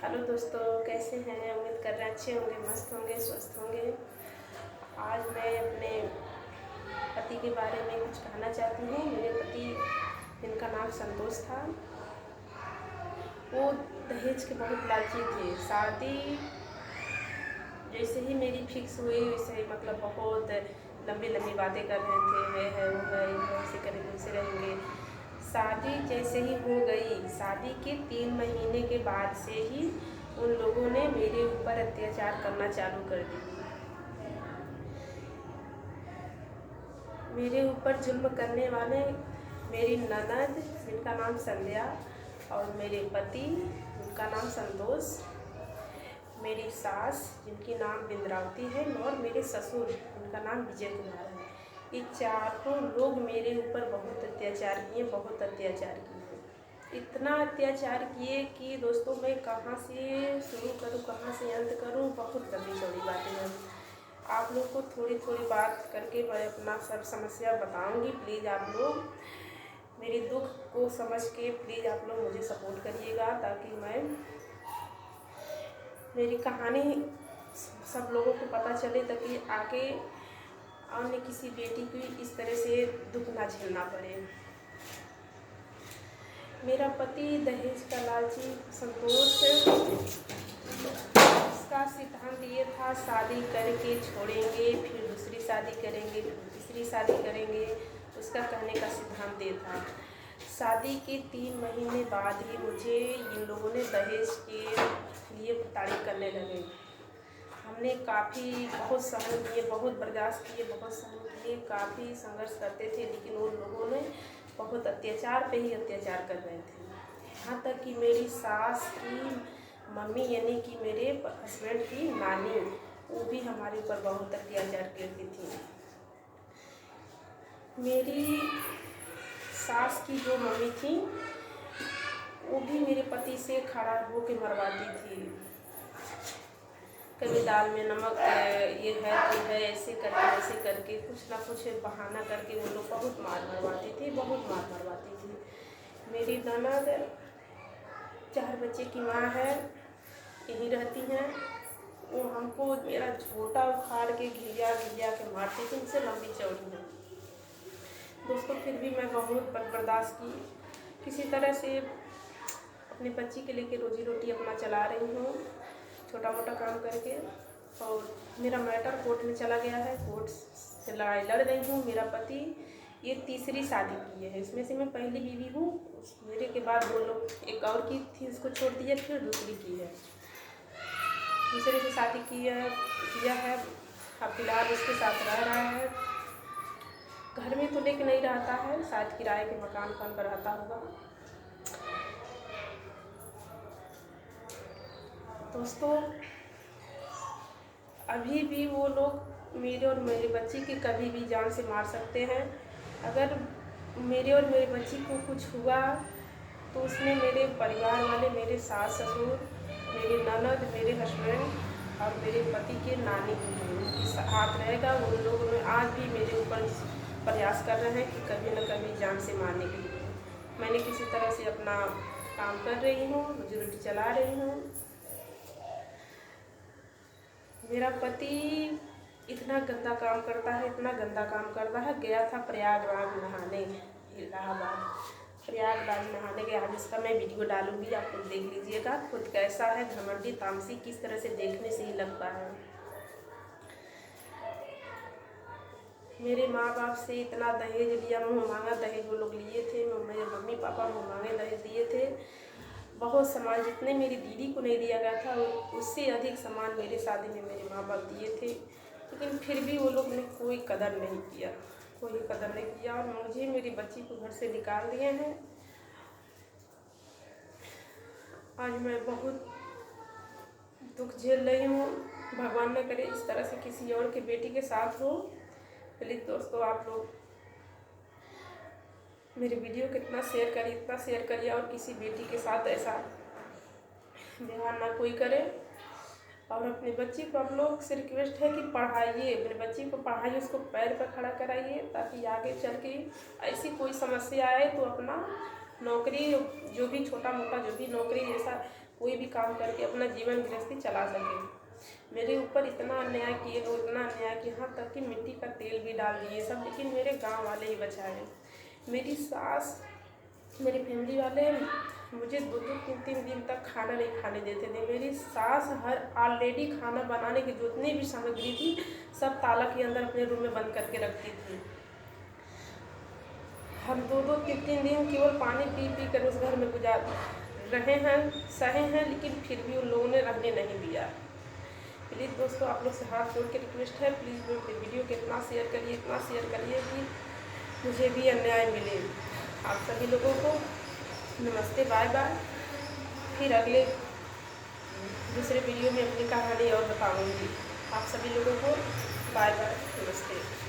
Hello दोस्तों, कैसे हैं? उम्मीद कर रहे हैं अच्छे होंगे, मस्त होंगे, स्वस्थ होंगे। आज मैं अपने पति के बारे में कुछ कहना चाहती हूँ। मेरे पति, जिनका नाम संतोष था, वो दहेज के बहुत लालची थे। शादी जैसे ही मेरी फिक्स हुई वैसे ही मतलब बहुत लंबी लंबी बातें कर रहे थे। ये है, वो है, ये है, ऐसे करेंगे, वैसे रहेंगे। शादी जैसे ही हो गई, शादी के 3 महीने के बाद से ही उन लोगों ने मेरे ऊपर अत्याचार करना चालू कर दिया। मेरे ऊपर जुल्म करने वाले मेरी ननद, जिनका नाम संध्या, और मेरे पति, जिनका नाम संतोष, मेरी सास, जिनकी नाम बिंद्रावती है, और मेरे ससुर, जिनका नाम विजय कुमार है। ये चारों लोग मेरे ऊपर बहुत अत्याचार किए, बहुत अत्याचार किए। इतना अत्याचार किए कि दोस्तों मैं कहाँ से शुरू करूँ, कहाँ से अंत करूँ, बहुत लंबी चौड़ी बातें हैं। आप लोग को थोड़ी थोड़ी बात करके मैं अपना सब समस्या बताऊंगी। प्लीज़ आप लोग मेरे दुख को समझ के प्लीज़ आप लोग मुझे सपोर्ट करिएगा, ताकि मैं मेरी कहानी सब लोगों को पता चले, ताकि आगे अन्य किसी बेटी को इस तरह से दुख ना झेलना पड़े। मेरा पति दहेज का लालची संतोष, उसका सिद्धांत ये था, शादी करके छोड़ेंगे, फिर दूसरी शादी करेंगे, फिर तीसरी शादी करेंगे। उसका कहने का सिद्धांत ये था। शादी के 3 महीने बाद ही मुझे इन लोगों ने दहेज के लिए प्रताड़ित करने लगे। हमने बहुत सहन किए, बहुत बर्दाश्त किए, बहुत सहन किए, काफ़ी संघर्ष करते थे, लेकिन उन लोगों ने बहुत अत्याचार पे ही अत्याचार कर रहे थे। यहाँ तक कि मेरी सास की मम्मी, यानी कि मेरे हस्बैंड की नानी, वो भी हमारे ऊपर बहुत अत्याचार करती थी। मेरी सास की जो मम्मी थी, वो भी मेरे पति से खड़ा होकर मरवाती थी। कभी दाल में नमक ये है तो है, ऐसे करके वैसे करके कुछ ना कुछ बहाना करके वो लोग बहुत मार मरवाती थी, बहुत मार मरवाती थी। मेरी ननद 4 बच्चे की माँ है, यहीं रहती हैं। वो हमको मेरा झोटा उखाड़ के घिया घिया के मारती थी, उनसे लंबी चौड़ी है दोस्तों। फिर भी मैं बहुत बर्दाश्त की, किसी तरह से अपने बच्ची के लेके रोजी रोटी अपना चला रही हूँ, छोटा मोटा काम करके। और मेरा मैटर कोर्ट में चला गया है, कोर्ट से लड़ाई लड़ रही हूँ। मेरा पति ये तीसरी शादी की है, इसमें से मैं पहली बीवी हूँ। मेरे के बाद 2 लोग, एक और की थी, उसको छोड़ दिया, फिर दूसरी की है, दूसरे से शादी किया है। अब फिलहाल उसके साथ रह रहा है। घर में तो लेके नहीं रहता है, शायद किराए के मकान पर रहता होगा। दोस्तों, अभी भी वो लोग मेरे और मेरे बच्ची की कभी भी जान से मार सकते हैं। अगर मेरे और मेरे बच्ची को कुछ हुआ तो उसमें मेरे परिवार वाले, मेरे सास ससुर, मेरी ननद, मेरे हस्बैंड और मेरे पति के नानी उनकी हाथ रहेगा। उन लोगों ने आज भी मेरे ऊपर प्रयास कर रहे हैं कि कभी न कभी जान से मारने के लिए। मैंने किसी तरह से अपना काम कर रही हूँ, रोजी रोटी चला रही हूँ। मेरा पति इतना गंदा काम करता है, इतना गंदा काम करता है। गया था प्रयागराज नहाने, इलाहाबाद प्रयागराज नहाने गया। आज इसका मैं वीडियो डालूंगी, आप लोग देख लीजिएगा खुद कैसा है। घमंडी तामसी किस तरह से देखने से ही लगता है। मेरे माँ बाप से इतना दहेज लिया, मुँह मांगा दहेज वो लोग लिए थे। मेरे मम्मी पापा मुँह मांगे दहेज दिए थे। बहुत सामान, जितने मेरी दीदी को नहीं दिया गया था उससे अधिक सामान मेरे शादी में मेरे माँ बाप दिए थे, लेकिन फिर भी वो लोग ने कोई कदर नहीं किया, कोई कदर नहीं किया। और मुझे मेरी बच्ची को घर से निकाल दिए हैं। आज मैं बहुत दुख झेल रही हूँ। भगवान न करे इस तरह से किसी और के बेटी के साथ हो। प्लीज़ दोस्तों, आप लोग मेरे वीडियो को इतना शेयर करिए और किसी बेटी के साथ ऐसा व्यवहार ना कोई करे। और अपने बच्ची को आप लोग से रिक्वेस्ट है कि पढ़ाइए, अपने बच्ची को पढ़ाइए, उसको पैर पर खड़ा कराइए, ताकि आगे चल के ऐसी कोई समस्या आए तो अपना नौकरी, जो भी छोटा मोटा जो भी नौकरी जैसा कोई भी काम करके अपना जीवन गृहस्थी चला सके। मेरे ऊपर इतना अन्याय किए लोग, इतना अन्याय कि यहाँ तक कि मिट्टी का तेल भी डाल दिए सब, लेकिन मेरे गांव वाले ही बचाए। मेरी सास, मेरी फैमिली वाले मुझे 2-2, 3-3 दिन तक खाना नहीं खाने देते थे। मेरी सास ऑलरेडी खाना बनाने की जितनी भी सामग्री थी सब ताला के अंदर अपने रूम में बंद करके रखती थी। हम 2-2, 3-3 दिन केवल पानी पी पी कर उस घर में गुजार रहे हैं, सहे हैं, लेकिन फिर भी उन लोगों ने रहने नहीं दिया। प्लीज़ दोस्तों, आप लोग से हाथ जोड़ के रिक्वेस्ट है, प्लीज़ वीडियो को इतना शेयर करिए कि मुझे भी अन्याय मिले। आप सभी लोगों को नमस्ते, बाय बाय। फिर अगले दूसरे वीडियो में अपनी कहानी और बताऊंगी। आप सभी लोगों को बाय बाय, नमस्ते।